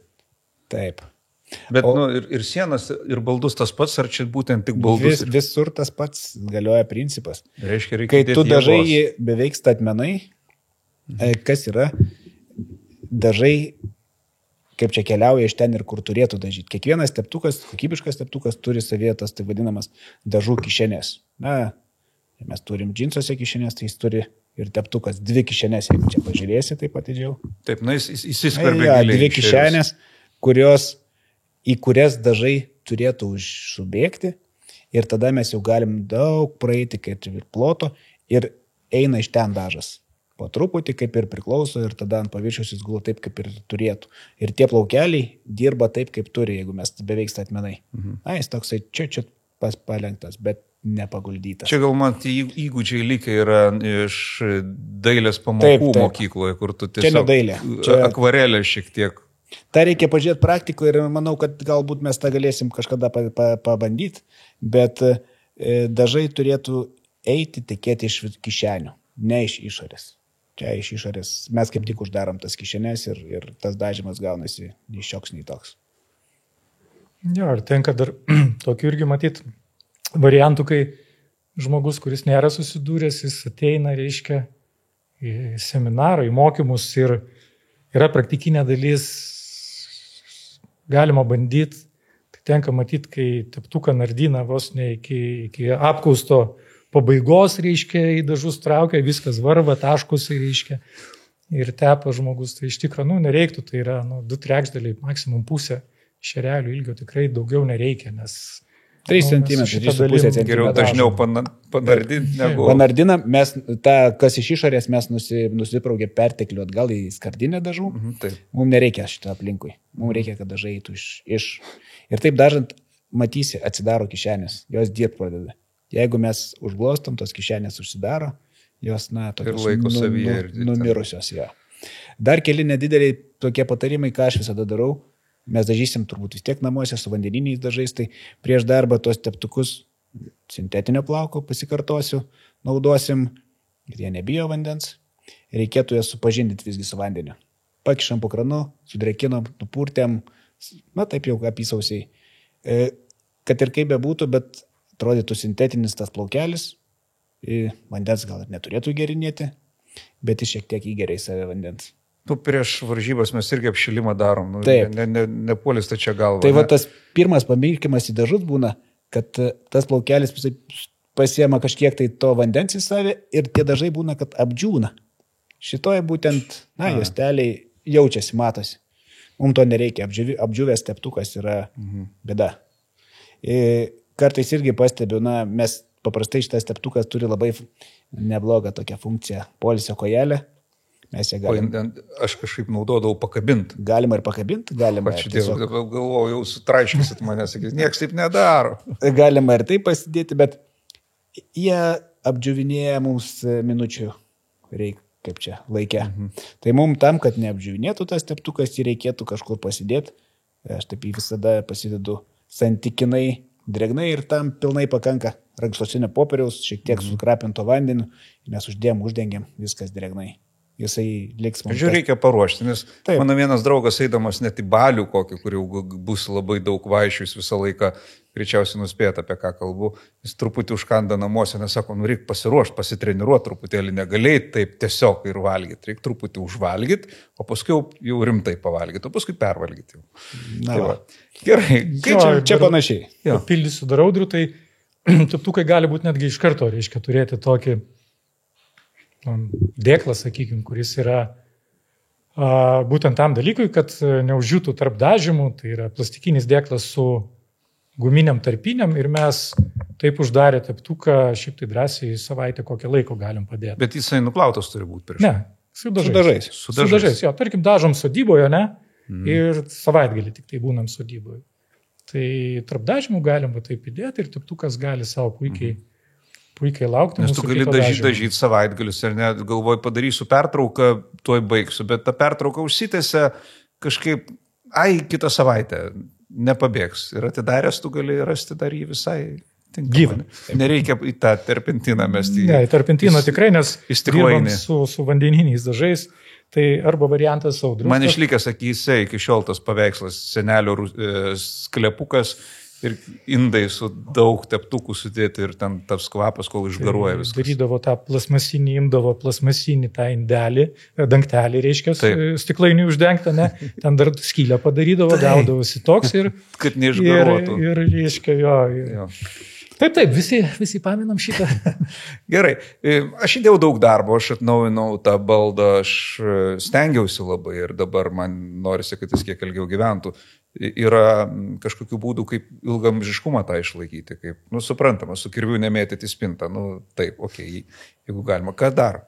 Taip. Bet ir sienas, ir baldus tas pats, ar čia būtent tik baldus? Visur tas pats galioja principas. Reiškia, kai tu dažai jį beveik statmenai, kas yra, dažai, kaip čia keliauja iš ten ir kur turėtų dažyti. Kiekvienas teptukas, kokybiškas teptukas turi savietas, tai vadinamas dažų kišenės. Mes turim džinsuose kišenės, tai jis turi ir teptukas 2 kišenės, jeigu čia pažiūrėsi, taip atidžiau. Taip, jis įsiskverbia giliai. 2 kišenės, į kurias dažai turėtų subėgti ir tada mes jau galim daug praeiti, kaip ir ploto, ir eina iš ten dažas. Po truputį, kaip ir priklauso, ir tada ant paviršiaus jis gula taip, kaip ir turėtų. Ir tie plaukeliai dirba taip, kaip turi, jeigu mes beveik statmenai. Jis toksai čia palenktas, bet nepaguldytas. Čia gal man tie įgūdžiai lygiai yra iš dailės pamokų mokykloje, kur tu tiesiog... Čia ne dailė. Akvarelė šiek tiek. Ta reikia pažiūrėti praktikoje ir manau, kad galbūt mes tą galėsim kažkada pabandyti, bet dažai turėtų eiti, tekėti iš kišenių, ne iš išorės. Čia iš išorės mes kaip tik uždarom tas kišenės ir tas dažymas gaunasi nei šioks, nei toks. Jo, ir tenka dar tokių irgi matyti variantų, kai žmogus, kuris nėra susidūręs, jis ateina, reiškia, į seminarą, į mokymus ir yra praktikinė dalis galima bandyti, tai tenka matyti, kai teptuką nardina vos ne iki apkausto pabaigos, reiškia, į dažus traukia, viskas varva, taškusi, reiškia, ir tepa žmogus. Tai iš tikrųjų, nereiktų, tai yra 2/3, maksimum pusė šerelių ilgio, tikrai daugiau nereikia, nes 3 cm, 3,5 cm. Geriau dažniau panardinti negu... Panardinam, mes, kas iš išorės, mes nusipraugė perteklių atgal į skardinę dažų. Mums nereikia šito aplinkui. Mums reikia, kad dažai eitų iš. Ir taip dažant, matysi, atsidaro kišenės, jos dirbti pradeda. Jeigu mes užglostom, tos kišenės užsidaro, jos, tokios numirusios. Ja. Dar keli nedideliai tokie patarimai, ką aš visada darau. Mes dažysim turbūt vis tiek namuose su vandeniniais dažais, tai prieš darbą tos teptukus sintetinio plauko, pasikartosiu, naudosim, ir jie nebijo vandens. Reikėtų jas supažindinti visgi su vandeniu. Pakišam po kranu, sudrekinom, nupurtėm, taip jau apysausiai. Kad ir kaip bebūtų, bet atrodytų sintetinis tas plaukelis, vandens gal ir neturėtų gerinėti, bet jis šiek tiek įgeria į save vandens. Prieš varžybas mes irgi apšilimą darom. Nepuolis ta čia galva. Tai va tas pirmas pamirkimas į dažus būna, kad tas plaukelis pasiema kažkiek tai to vandens į save ir tie dažai būna, kad apdžiūna. Šitoje būtent, juosteliai jaučiasi, matosi. Mums to nereikia. Apdžiūvęs teptukas yra bėda. Kartais irgi pastebiu, mes paprastai šitas teptukas turi labai neblogą tokią funkciją. Poilsio kojelę. Mes ją galime. Aš kažkaip naudodavau pakabinti. Galima ir pakabinti, galima. Ačiū Dievui, galvoju, jau sutraiškysit mane, sakys, nieks taip nedaro. Galima ir taip pasidėti, bet jie apdžiuvinėja mums minučių laikę. Tai mums tam, kad neapdžiuvinėtų tas teptukas, jį reikėtų kažkur pasidėti. Aš taip jį visada pasidedu santykinai dregnai ir tam pilnai pakanka rankšluostinio popieriaus, šiek tiek sukrapinto vandeniu, mes uždengiam viskas dregnai. Jisai liks mums. Žiūrėjau, reikia paruošti, nes mano vienas draugas eidamas net į balių kokį, kur jau bus labai daug vaišių, jis visą laiką greičiausiai nuspėta, apie ką kalbu, jis truputį užkanda namuose, nes sako, reikia pasiruošti, pasitreniruoti truputėlį, negalėjai taip tiesiog ir valgyti, reikia truputį užvalgyti, o paskui jau rimtai pavalgyti, o paskui pervalgyti. Gerai, čia panašiai. Papildysiu dar Audrių, tai teptukai gali būti netgi iš karto, reiškia, turėti tokį dėklą, sakykime, kuris yra būtent tam dalykui, kad neužžiūtų tarp dažymų, tai yra plastikinis dėklas su guminiam tarpiniam ir mes taip uždarę teptuką, šiaip tai drąsiai savaitę kokią laiko galim padėti. Bet jisai nuplautas turi būti prieš. Ne, su dažais. Su dažais, jo, tarkim, dažom sodyboje, ne, ir savaitgalį tik tai būnam sodyboje. Tai tarp dažymų galim taip įdėti ir teptukas gali savo puikiai laukti. Nes tu gali dažyti savaitgalius ir net galvoju, padarysiu pertrauką, tuoj baigsiu, bet ta pertrauka užsitęsia kažkaip, kitą savaitę nepabėgs. Ir atidaręs tu gali rasti dar jį visai gyvą. Nereikia į tą terpentiną mesti. Ne, į terpentiną tikrai, nes dirbam su vandeniniais dažais. Tai arba variantas Audrius. Man išlikęs akyse iki šiol tas paveikslas senelio sklepukas ir indai su daug teptukų sudėti ir ten tas kvapas, kol išgaruoja viskas. Darydavo tą plasmasinį, imdavo plasmasinį tą indelį, dangtelį, reiškia, stiklainį uždengtą, ne, ten dar skylę padarydavo, gaudavosi toks ir... Kad neišgaruotų. Ir reiškia, jo. Taip, visi paminam šitą. Gerai, aš įdėjau daug darbo, aš atnaujinau tą baldą, aš stengiausi labai ir dabar man norisi, kad jis kiek ilgiau gyventų. Yra kažkokių būdų, kaip ilgamžiškumą tą išlaikyti, kaip, suprantama, su kirviu nemėtyti į spintą, taip, jeigu galima, ką dar?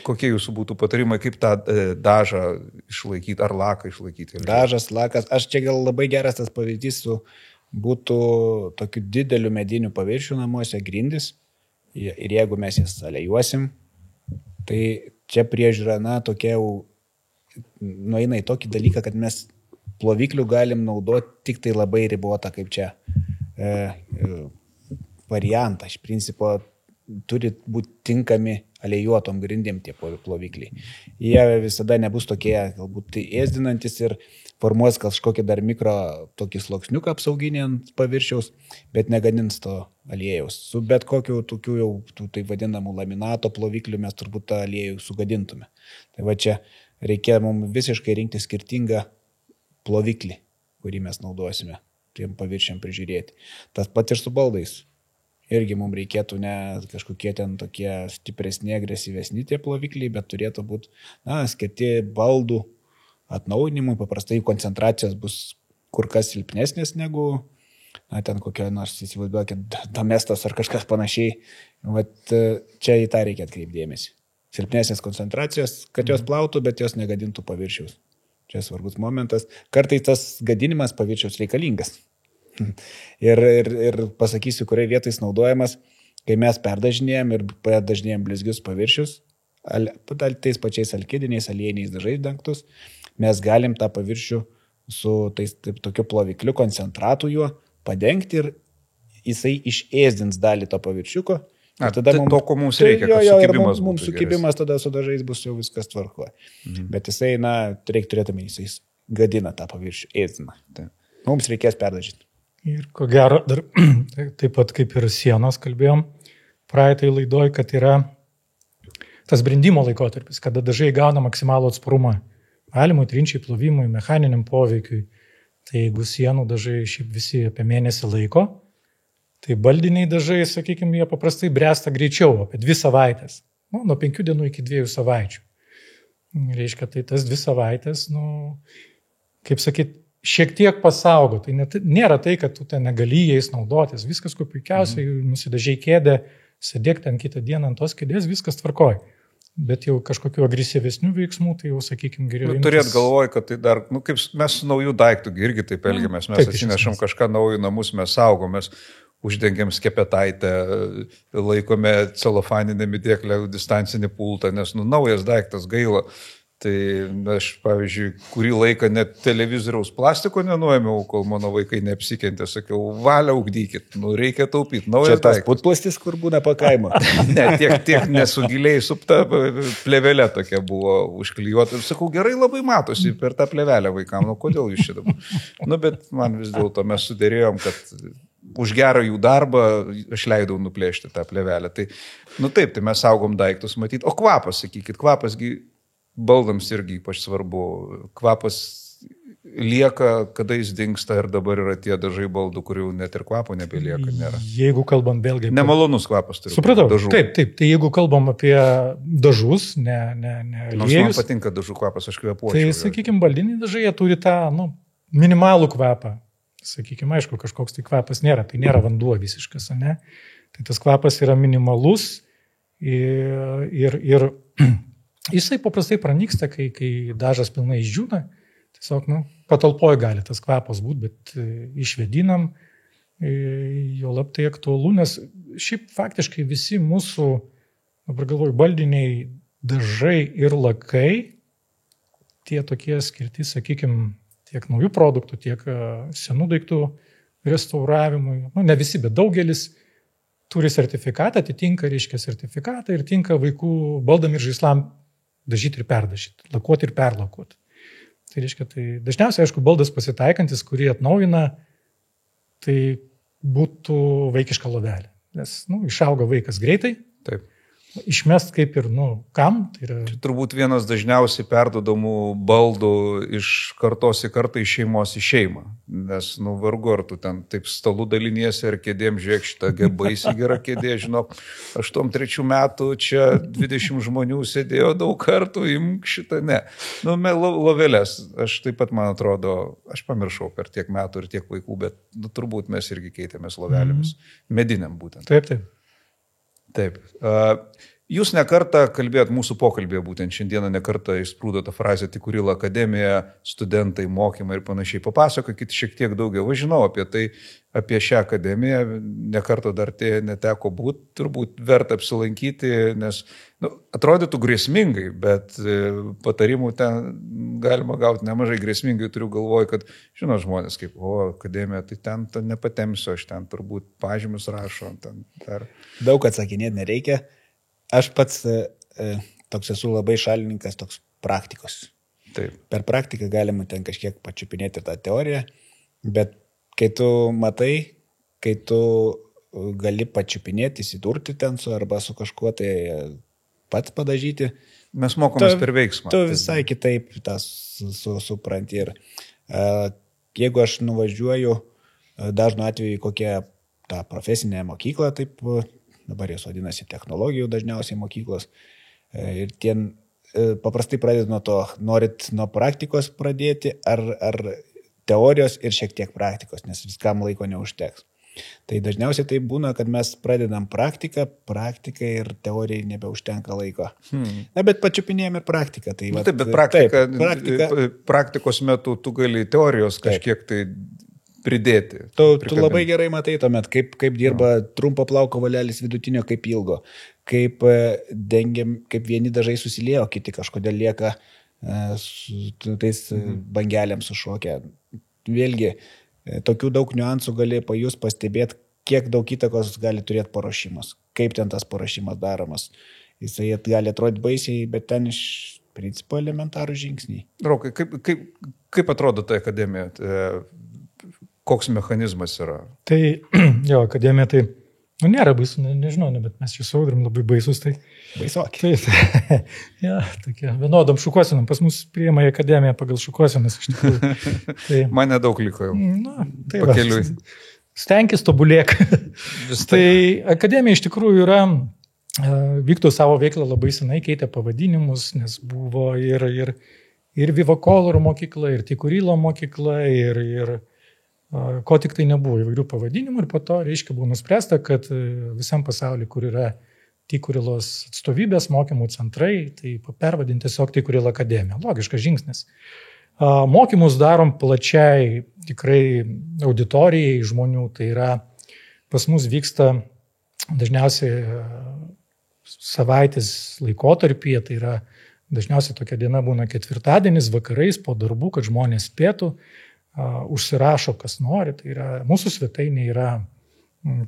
Kokie jūsų būtų patarimai, kaip tą dažą išlaikyti, ar laką išlaikyti? Dažas, lakas, aš čia gal labai geras tas pavyzdys būtų tokių didelių medinių paviršių namuose grindis ir jeigu mes jas alėjuosim, tai čia priežiūra, tokia jau nueina į tokį dalyką, kad mes ploviklių galim naudoti tik tai labai ribotą, kaip čia variantą. Iš principo turi būti tinkami alėjuotom grindim tie plovikliai. Jie visada nebus tokie galbūt ėsdinantis ir formuos kažkokį dar mikro tokį sluoksniuką apsauginį ant paviršiaus, bet negadins to aliejaus. Su bet kokiu tokiu jau taip vadinamų laminato plovikliu mes turbūt tą aliejų sugadintume. Tai va čia reikia mums visiškai rinkti skirtingą ploviklį, kurį mes naudosime tiem paviršiam prižiūrėti. Tas pat ir su baldais. Irgi mums reikėtų ne kažkokie ten tokie stipresni, agresyvesni tie plovikliai, bet turėtų būti, skirti baldų atnaujinimui. Paprastai koncentracijos bus kur kas silpnesnės negu, ten kokia nors, įsivaizduokit, domestos ar kažkas panašiai. Vat čia į tą reikia atkreipdėmėsi. Silpnesnės koncentracijos, kad jos plautų, bet jos negadintų paviršiaus. Čia svarbus momentas. Kartais tas gadinimas paviršiaus reikalingas. Ir pasakysiu, kuriai vietais naudojamas, kai mes perdažinėjom ir perdažinėjom blizgius paviršius, tais pačiais alkidiniais, aliejiniais dažais dengtus, mes galim tą paviršių su tokiu plovikliu koncentratu juo padengti ir jisai išėsdins dalį to paviršiuko. Tada to, ko mums reikia, kad sukibimas būtų. Mums sukibimas tada su dažais bus jau viskas tvarkoja. Bet jisai, reikia turėtume, jisai gadina tą paviršių, ėsdina. Mums reikės perdažyti. Ir ko gero, dar taip pat kaip ir sienos kalbėjom praeitai laidoj, kad yra tas brendimo laikotarpis, kada dažai gauna maksimalų atsparumą valymui, trinčiai, plovimui, mechaniniam poveikiui. Tai jeigu sienų dažai šiaip visi apie mėnesį laiko, tai baldiniai dažai, sakykime, jie paprastai bręsta greičiau, apie 2 savaitės. Nuo 5 dienų iki 2 savaičių. Reiškia, tai tas 2 savaitės, kaip sakyt, šiek tiek pasaugo. Tai nėra tai, kad tu ten negali jais naudotis. Viskas, kuo puikiausiai, nusidažiai kėdę, sėdėk ten kitą dieną ant tos kėdės, viskas tvarkoja. Bet jau kažkokiu agresyvesnių veiksmų, tai jau, sakykime, geriau. Turėt galvoj, kad tai dar, kaip mes su naujų daiktų irgi taip elgiamės. Mes atsinešam kažką naujų namus, mes saugomės, uždengiam skepetaitę, laikome celofaninėmi dėklę distancinį pultą, nes naujas daiktas gaila. Tai aš, pavyzdžiui, kurį laiką net televizoriaus plastiko nenuėmiau, kol mano vaikai neapsikentė, sakiau, valia ugdykit, reikia taupyti. Čia tas putplastis, kur būna pakaimo. Ne, tiek nesugiliai supta plevelė tokia buvo užklijuota. Ir sakau, gerai labai matosi per tą plevelę vaikam, kodėl jūs čia dabar. Bet man vis dėlto mes sudėrėjom, kad už gerą jų darbą aš leidau nuplėšti tą plevelę. Tai, taip, tai mes saugom daiktus matyti. O kvapas, sakykit, kvapasgi baldams irgi ypač svarbu. Kvapas lieka, kada jis dingsta ir dabar yra tie dažai baldų, kurių net ir kvapo nebelieka. Nėra. Jeigu kalbam vėlgi... Nemalonus kvapas turi. Supratau, taip. Tai jeigu kalbam apie dažus, ne aliejus. Nors man patinka dažų kvapas, aš kvepuočiau. Tai, sakykime, baldiniai dažai, jie turi tą minimalų kvapą. Sakykime, aišku, kažkoks tai kvapas nėra, tai nėra vanduo visiškas, ne? Tai tas kvapas yra minimalus ir jisai paprastai pranyksta, kai dažas pilnai išdžiūna. Tiesiog, patalpoje gali tas kvapas būti, bet išvedinam, jo lab tai aktualu, nes šiaip faktiškai visi mūsų, dabar galvoju, baldiniai dažai ir lakai, tie tokie skirti, sakykime, tiek naujų produktų, tiek senų daiktų restauravimui. Ne visi, bet daugelis turi sertifikatą, atitinka, reiškia, sertifikatą ir tinka vaikų baldam ir žaislam dažyti ir perdažyti, lakuoti ir perlakuoti. Tai reiškia, tai dažniausiai, aišku, baldas pasitaikantis, kurį atnaujina, tai būtų vaikiška lovelė. Nes, išauga vaikas greitai. Taip. Išmest kaip ir, kam? Tai yra... Čia turbūt vienas dažniausiai perdodamų baldų iš kartos į kartą, iš šeimos į šeimą. Nes, vargu, ar tu ten taip stalų daliniesi ar kėdėm, žiūrėk, šitą baisiai gerą kėdė, žinok, 83 metų čia 20 žmonių sėdėjo daug kartų, imk šitą, ne. Lovelės, aš taip pat, man atrodo, aš pamiršau per tiek metų ir tiek vaikų, bet turbūt mes irgi keitėmės lovelėmis. Mediniam būtent. Taip. Taip. Jūs nekartą kalbėjot mūsų pokalbėje, būtent šiandieną nekartą išsprūdo tą frazę Tikurila akademija, studentai, mokymai ir panašiai. Papasakokit šiek tiek daugiau. Aš žinau apie tai, apie šią akademiją, nekartą dar tai neteko būti, turbūt verta apsilankyti, nes atrodytų grėsmingai, bet patarimų ten galima gauti nemažai grėsmingai. Turiu galvoj, kad žmonės kaip, akademija, tai ten nepatemsiu, aš ten turbūt pažymius rašo. Daug atsakinėti nereikia. Aš pats toks esu labai šalininkas toks praktikos. Taip. Per praktiką galima ten kažkiek pačiupinėti tą teoriją, bet kai tu matai, kai tu gali pačiupinėti, įsidurti ten arba su kažkuo tai pats padažyti. Mes mokomės per veiksmą. Tu visai kitaip tą supranti ir Jeigu aš nuvažiuoju dažnu atveju kokią tą profesinę mokyklą, taip dabar jos vadinasi technologijų dažniausiai mokyklos, ir ten paprastai pradedu nuo to, norit nuo praktikos pradėti ar teorijos ir šiek tiek praktikos, nes viskam laiko neužteks. Tai dažniausiai tai būna, kad mes pradedam praktikai ir teorijai nebeužtenka laiko. Na, bet pačiupinėjom ir praktiką. Tai, taip, bet praktikos metu tu gali teorijos kažkiek tai pridėti. Tu labai gerai matai tuomet, kaip dirba trumpo plauko valelis vidutinio, kaip ilgo, kaip dengiam, kaip vieni dažai susiliejo, kiti kažkodėl lieka su tais bangeliam sušokę. Vėlgi, tokių daug niuansų gali pajus pastebėti, kiek daug įtakos gali turėti paruošimas, kaip ten tas paruošimas daromas. Jisai gali atrodyti baisiai, bet ten iš principo elementarų žingsniai. Rokai, kaip atrodo ta akademija? Koks mechanizmas yra? Tai, jo, akademija tai, nėra baisu, nežinau, bet mes čia saudrim labai baisus, tai... Baisokiai. Tai, ja, tokie, vienodam šukuosinam, pas mus priima į akademiją pagal šukuosinas, iš tikrųjų. Tai, man nedaug liko jau. Na, tai pakeliui. Stenkis tobulėk. Tai akademija iš tikrųjų yra, vyktų savo veiklą labai senai, keitė pavadinimus, nes buvo ir Viva Color mokykla, ir Tikurilo mokykla, ir ko tik tai nebuvo įvairių pavadinimų, ir po to, reiškia, buvo nuspręsta, kad visam pasauliu, kur yra Tikurilos atstovybės, mokymų centrai, tai pervadinti tiesiog Tikurilo akademiją. Logiškas žingsnis. Mokymus darom plačiai tikrai auditorijai žmonių, tai yra pas mus vyksta dažniausiai savaitės laikotarpyje, tai yra dažniausiai tokia diena būna ketvirtadienis vakarais po darbų, kad žmonės spėtų, užsirašo kas nori, tai yra mūsų svetainė yra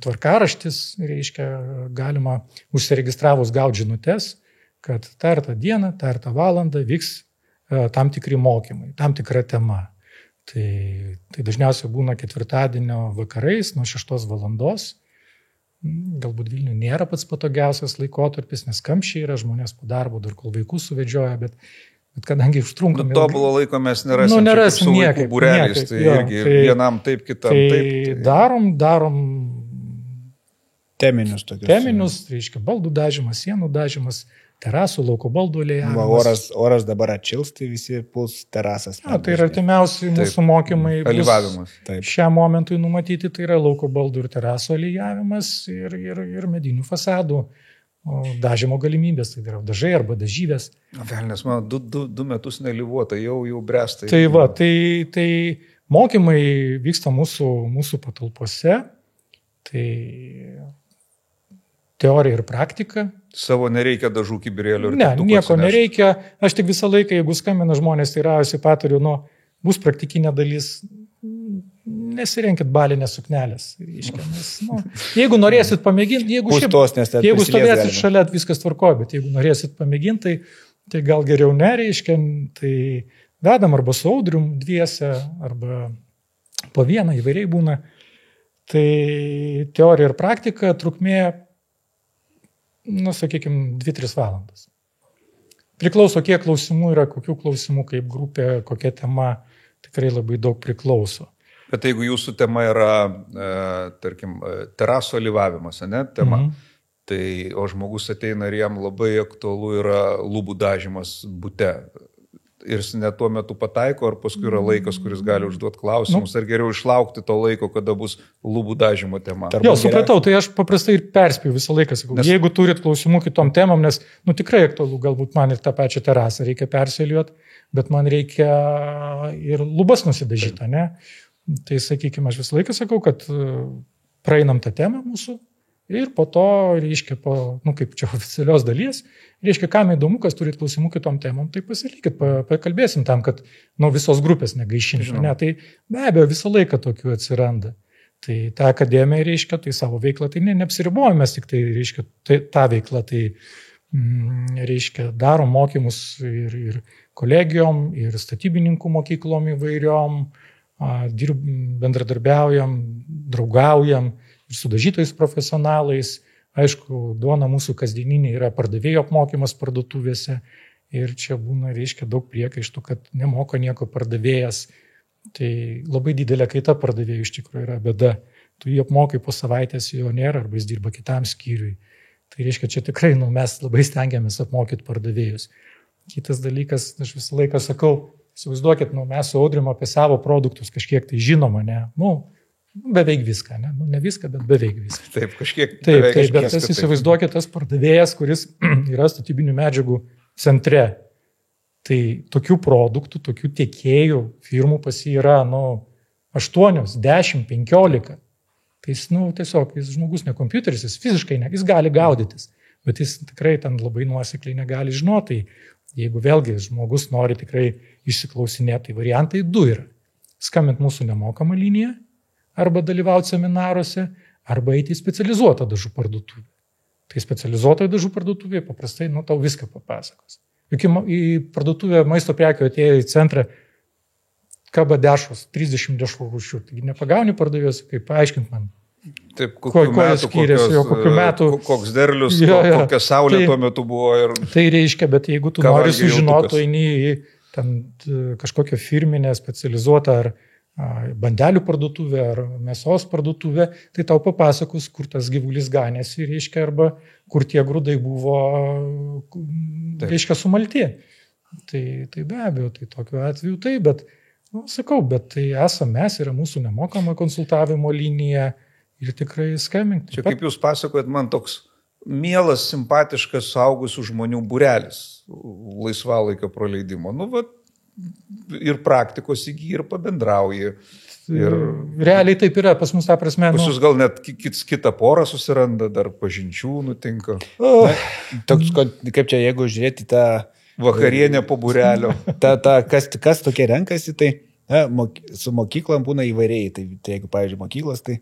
tvarkaraštis, reiškia, galima užsiregistravus gauti žinutes, kad tą dieną, tą valandą vyks tam tikri mokymai, tam tikra tema. Tai dažniausiai būna ketvirtadienio vakarais nuo 6 valandos. Galbūt Vilniuje nėra pats patogiausias laikotarpis, nes kamščiai yra, žmonės po darbo dar kol vaikus suvedžioja, bet kadangi užtrunkame... Tobulo laiko mes nerasim. Nerasim niekaip. Būrelis, tai irgi vienam taip, kitam taip. Darom teminius tokius. Teminius, reiškia, baldų dažymas, sienų dažymas, terasų, lauko baldų alijavimas. Oras dabar atšils, tai visi puls terasas. Tai yra artimiausiai mūsų mokymai. Alijavimas. Šiam momentui numatyti, tai yra lauko baldų ir terasų alijavimas ir medinių fasadų dažymo galimybės, tai yra dažai arba dažybės. Velnės, man 2 metus nelyvuota, jau bręsta. Tai mokymai vyksta mūsų patalpose, tai teorija ir praktika. Savo nereikia dažų kibirėlių ir ne, nieko nereikia. Aš tik visą laiką, jeigu skambina žmonės, tai raujasi patariu, bus praktikinė dalis, nesirenkit balinės suknelės. Jeigu norėsit pamėginti, jeigu stovėsit šalia, viskas tvarkoja, bet jeigu norėsit pamėginti, tai gal geriau nereiškia, tai vedam arba su Audrium dviese, arba po vieną, įvairiai būna. Tai teorija ir praktika trukmė, sakykime, 2-3 valandas. Priklauso, kiek klausimų yra, kokių klausimų, kaip grupė, kokia tema, tikrai labai daug priklauso. Bet jeigu jūsų tema yra, tarkim, terasų alyvavimas, ne, tema, tai, o žmogus ateina ir jam labai aktualu yra lubų dažymas bute. Ir jis net tuo metu pataiko, ar paskui yra laikas, kuris gali užduoti klausimus, ar geriau išlaukti to laiko, kada bus lubų dažymo tema. Supratau, tai aš paprastai ir perspėju visą laiką, sakau, jeigu turit klausimų kitom temam, nes, tikrai aktualu, galbūt man ir tą pačią terasą reikia persiliuoti, bet man reikia ir lubas nusidažyti, ne? Tai, sakykime, aš visą laiką sakau, kad praeinam tą temą mūsų ir po to, reiškia, kaip čia oficialios dalies, reiškia, kam įdomu, kas turit klausimų kitom temom, tai pasilikit, pakalbėsim tam, kad visos grupės negaišintų. Ne, tai be abejo, visą laiką tokių atsiranda. Tai ta akademija, reiškia, tai savo veiklą, tai neapsiribuojame mes tik tai, reiškia, tą veiklą, tai, reiškia, darom mokymus ir kolegijom, ir statybininkų mokyklom įvairiom, bendradarbiaujam, draugaujam ir su dažytojais profesionalais. Aišku, duona mūsų kasdieninė yra pardavėjo apmokymas parduotuvėse ir čia būna, reiškia, daug priekaištų, kad nemoka nieko pardavėjas. Tai labai didelė kaita pardavėjų iš tikrųjų yra bėda. Tu jį apmokai po savaitės, jo nėra, arba jis dirba kitam skyriui. Tai reiškia, čia tikrai mes labai stengiamės apmokyti pardavėjus. Kitas dalykas, aš visą laiką sakau, įsivaizduokit, mes su Audrimu apie savo produktus kažkiek tai žinoma, ne? Beveik viską, ne viską, bet beveik viską. Taip, kažkiek. Taip, bet tas įsivaizduokit tas pardavėjas, kuris yra statybinių medžiagų centre. Tai tokių produktų, tokių tiekėjų firmų pas jį yra 8, 10, 15. Tai jis, tiesiog, jis žmogus ne kompiuteris, jis fiziškai jis gali gaudytis, bet jis tikrai ten labai nuosekliai negali žinoti. Jeigu vėlgi žmogus nori tikrai išsiklausinėti, tai variantai 2 yra. Skambint mūsų nemokamą liniją, arba dalyvauti seminaruose, arba eiti į specializuotą dažų parduotuvę. Tai specializuotoje dažų parduotuvėje paprastai tau viską papasakos. Juk į parduotuvę maisto prekių atėjo į centrą kaba dešros, 30 dešrų rūšių. Taigi nepagauni pardavėjus, kaip paaiškint man. Taip, kokiu metu, koks derlius, kokia saulė tuo metu buvo. Ir tai reiškia, bet jeigu tu nori sužinoti, eini į kažkokią firminę specializuotą ar bandelių parduotuvę ar mėsos parduotuvę, tai tau papasakos, kur tas gyvulis ganėsi, reiškia, arba kur tie grūdai buvo, reiškia, sumalti. Tai be abejo, tai tokiu atveju tai, bet, sakau, bet tai esame mes, yra mūsų nemokama konsultavimo linija ir tikrai skambink. Čia kaip jūs pasakojat, man toks mielas, simpatiškas suaugusių žmonių būrelis laisvalaikio praleidimo. Ir praktikos įgyji, ir pabendrauji. Realiai taip yra, pas mus tą prasme. Pas jūs gal net kitą porą susiranda, dar pažinčių nutinka. Toks, kaip čia, jeigu žiūrėti tą vakarienę po būrelio. Kas tokie renkasi, tai su mokyklom būna įvairiai. Tai jeigu, pavyzdžiui, mokyklos, tai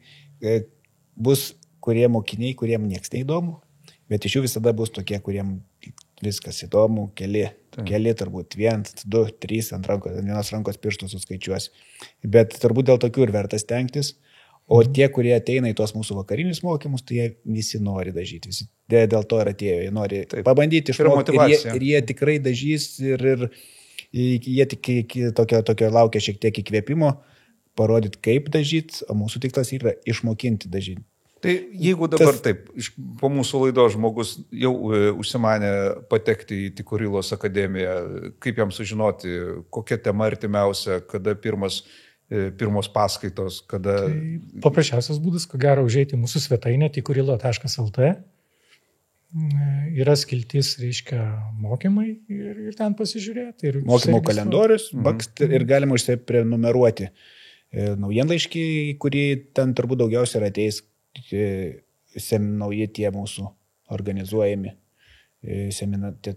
bus kurie mokiniai, kuriem nieks neįdomu, bet iš jų visada bus tokie, kuriem viskas įdomu, keli turbūt 1, 2, 3 ant vienos rankos pirštų suskaičiuos. Bet turbūt dėl tokių ir vertas tenktis. O tie, kurie ateina į tuos mūsų vakarinius mokymus, tai jie visi nori dažyti. Visi dėl to ir atėjo. Jie nori pabandyti išmokti ir jie tikrai dažys ir jie tik tokio laukia šiek tiek įkvėpimo, parodyti, kaip dažyti, o mūsų tikslas yra išmokinti dažyti. Tai jeigu dabar taip, po mūsų laidos žmogus jau užsimanė patekti į Tikurilos akademiją, kaip jam sužinoti, kokia tema artimiausia, kada pirmos paskaitos, kada... Tai paprasčiausias būdas, ko gero, užeiti mūsų svetainę tikurilo.lt. Yra skiltis, reiškia, mokymai ir ten pasižiūrėti. Mokymų kalendorius, ir galima užsiprenumeruoti naujienlaiškį, kurį ten turbūt daugiausiai yra ateis nauji tie mūsų organizuojami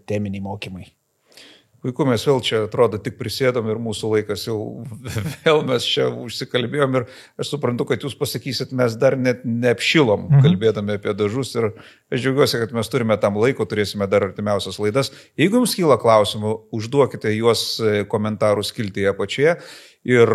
teminiai mokymai. Puiku, mes vėl čia atrodo tik prisėdom ir mūsų laikas jau vėl mes čia užsikalbėjom ir aš suprantu, kad jūs pasakysit, mes dar net neapšilom kalbėdami apie dažus ir aš džiaugiuosi, kad mes turime tam laiko, turėsime dar artimiausias laidas. Jeigu jums kyla klausimų, užduokite juos komentarų skiltyje apačioje. Ir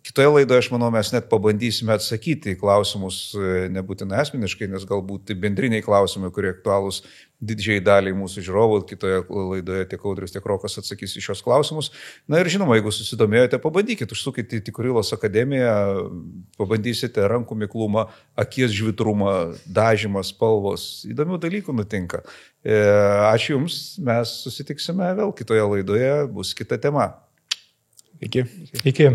kitoje laidoje, aš manau, mes net pabandysime atsakyti į klausimus, nebūtinai asmeniškai, nes galbūt bendriniai klausimai, kurie aktualūs didžiai daliai mūsų žiūrovų, kitoje laidoje tiek Audrius, tiek Rokas atsakys į šios klausimus. Na ir žinoma, jeigu susidomėjote, pabandykite, užsukite į Tikurilos akademiją, pabandysite rankų miklumą, akies žvitrumą, dažymą, spalvos, įdomių dalykų nutinka. Ačiū Jums, mes susitiksime vėl kitoje laidoje, bus kita tema. Iki. Iki.